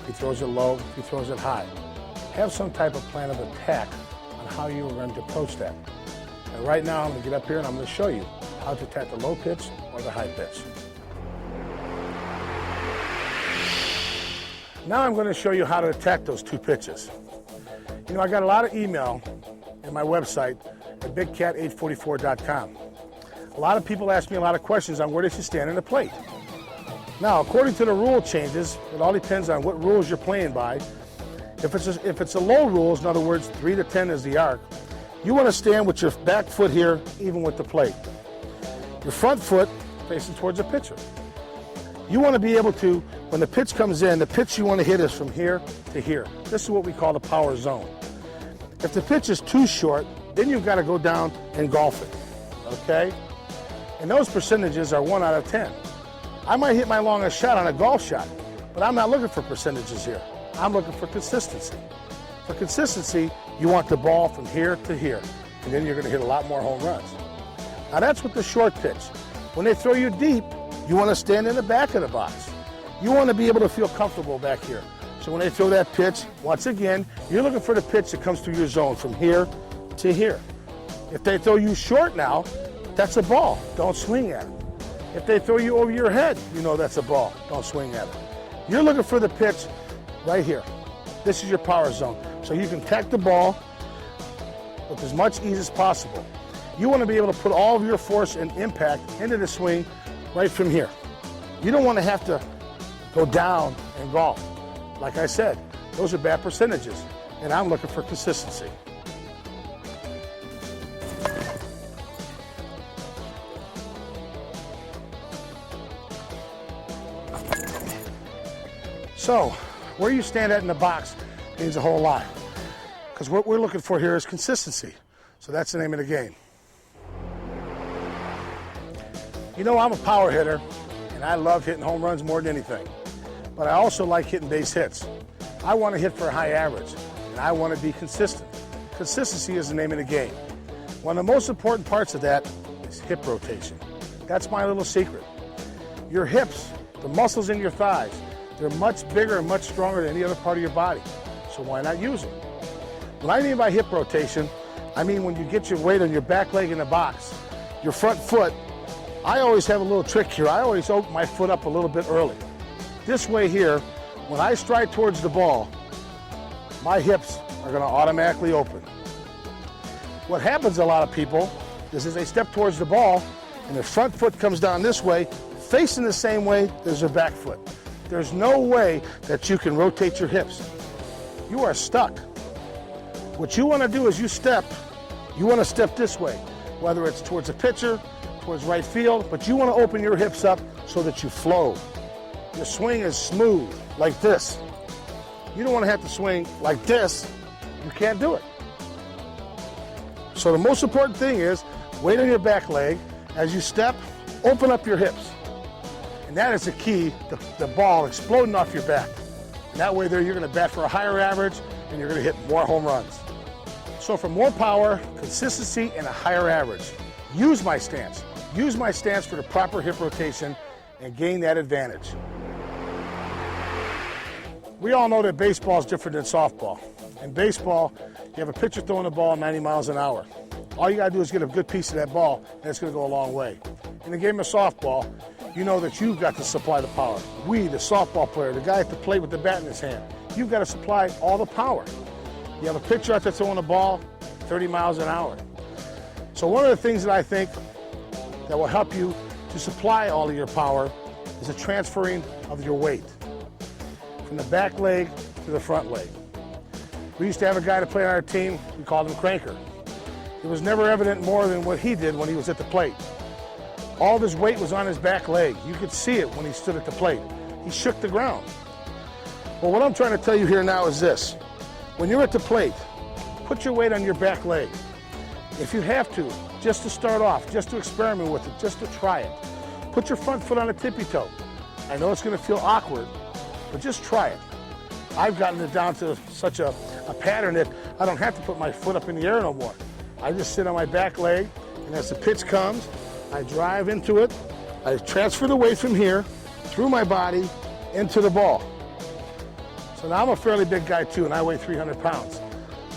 if he throws it low, if he throws it high. Have some type of plan of attack on how you are going to approach that. And right now I'm going to get up here and I'm going to show you how to attack the low pitch or the high pitch. Now I'm going to show you how to attack those two pitches. You know, I got a lot of email in my website at bigcat844.com. A lot of people ask me a lot of questions on where they should stand in the plate. Now, according to the rule changes, it all depends on what rules you're playing by. If it's a low rules, in other words, 3 to 10 is the arc, you want to stand with your back foot here, even with the plate. Your front foot facing towards the pitcher. You want to be able to, when the pitch comes in, the pitch you want to hit is from here to here. This is what we call the power zone. If the pitch is too short, then you've got to go down and golf it, okay? And those percentages are 1 out of 10. I might hit my longest shot on a golf shot, but I'm not looking for percentages here. I'm looking for consistency. For consistency, you want the ball from here to here, and then you're going to hit a lot more home runs. Now that's with the short pitch. When they throw you deep, you want to stand in the back of the box. You want to be able to feel comfortable back here. So when they throw that pitch, once again, you're looking for the pitch that comes through your zone from here to here. If they throw you short now, that's a ball. Don't swing at it. If they throw you over your head, you know that's a ball. Don't swing at it. You're looking for the pitch right here. This is your power zone. So you can attack the ball with as much ease as possible. You want to be able to put all of your force and impact into the swing right from here. You don't want to have to go down and golf. Like I said, those are bad percentages, and I'm looking for consistency. So, where you stand at in the box means a whole lot, because what we're looking for here is consistency. So that's the name of the game. You know, I'm a power hitter, and I love hitting home runs more than anything. But I also like hitting base hits. I want to hit for a high average, and I want to be consistent. Consistency is the name of the game. One of the most important parts of that is hip rotation. That's my little secret. Your hips, the muscles in your thighs, they're much bigger and much stronger than any other part of your body. So why not use them? What I mean by hip rotation, I mean when you get your weight on your back leg in the box, your front foot, I always have a little trick here. I always open my foot up a little bit early. This way here, when I stride towards the ball, my hips are going to automatically open. What happens to a lot of people is as they step towards the ball and their front foot comes down this way, facing the same way as their back foot. There's no way that you can rotate your hips. You are stuck. What you want to do is you want to step this way, whether it's towards the pitcher, towards right field, but you want to open your hips up so that you flow. Your swing is smooth, like this. You don't want to have to swing like this. You can't do it. So the most important thing is weight on your back leg. As you step, open up your hips. And that is the key to the ball exploding off your back. And that way there you're going to bat for a higher average and you're going to hit more home runs. So for more power, consistency, and a higher average, use my stance. Use my stance for the proper hip rotation and gain that advantage. We all know that baseball is different than softball. In baseball, you have a pitcher throwing the ball 90 miles an hour. All you got to do is get a good piece of that ball, and it's going to go a long way. In the game of softball, you know that you've got to supply the power. We, the softball player, the guy at the plate with the bat in his hand, you've got to supply all the power. You have a pitcher out there throwing the ball 30 miles an hour. So one of the things that I think that will help you to supply all of your power is the transferring of your weight from the back leg to the front leg. We used to have a guy to play on our team, we called him Cranker. It was never evident more than what he did when he was at the plate. All of his weight was on his back leg. You could see it when he stood at the plate. He shook the ground. Well, what I'm trying to tell you here now is this. When you're at the plate, put your weight on your back leg. If you have to, just to start off, just to experiment with it, just to try it. Put your front foot on a tippy toe. I know it's going to feel awkward, but just try it. I've gotten it down to such a pattern that I don't have to put my foot up in the air no more. I just sit on my back leg, and as the pitch comes, I drive into it. I transfer the weight from here, through my body, into the ball. So now I'm a fairly big guy too, and I weigh 300 pounds.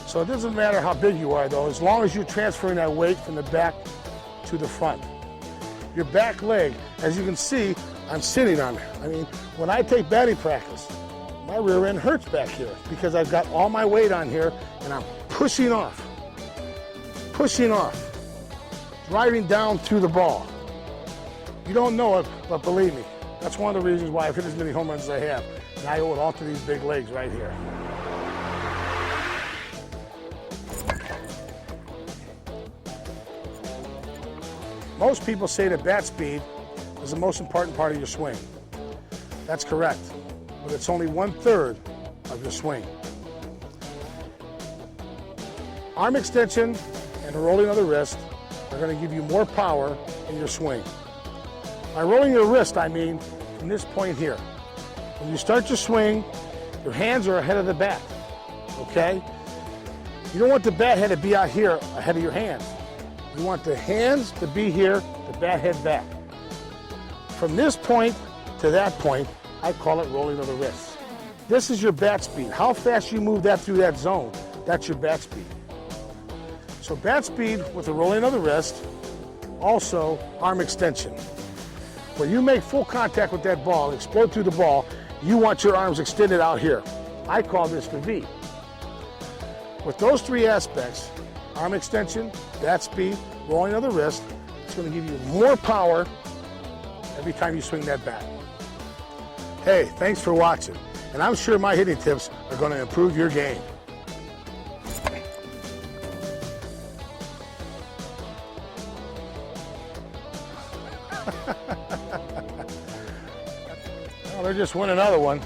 So it doesn't matter how big you are though, as long as you're transferring that weight from the back to the front. Your back leg, as you can see, I'm sitting on it. I mean, when I take batting practice, my rear end hurts back here because I've got all my weight on here and I'm pushing off, driving down through the ball. You don't know it, but believe me, that's one of the reasons why I've hit as many home runs as I have. And I owe it all to these big legs right here. Most people say that bat speed is the most important part of your swing. That's correct, but it's only 1/3 of your swing. Arm extension and the rolling of the wrist are going to give you more power in your swing. By rolling your wrist, I mean from this point here. When you start your swing, your hands are ahead of the bat, okay? You don't want the bat head to be out here ahead of your hands. You want the hands to be here, the bat head back. From this point to that point, I call it rolling of the wrist. This is your bat speed. How fast you move that through that zone, that's your bat speed. So bat speed with the rolling of the wrist, also arm extension. When you make full contact with that ball, explode through the ball, you want your arms extended out here. I call this the V. With those three aspects, arm extension, bat speed, rolling of the wrist, it's going to give you more power every time you swing that bat. Hey, thanks for watching, and I'm sure my hitting tips are going to improve your game. Well, they're just winning another one.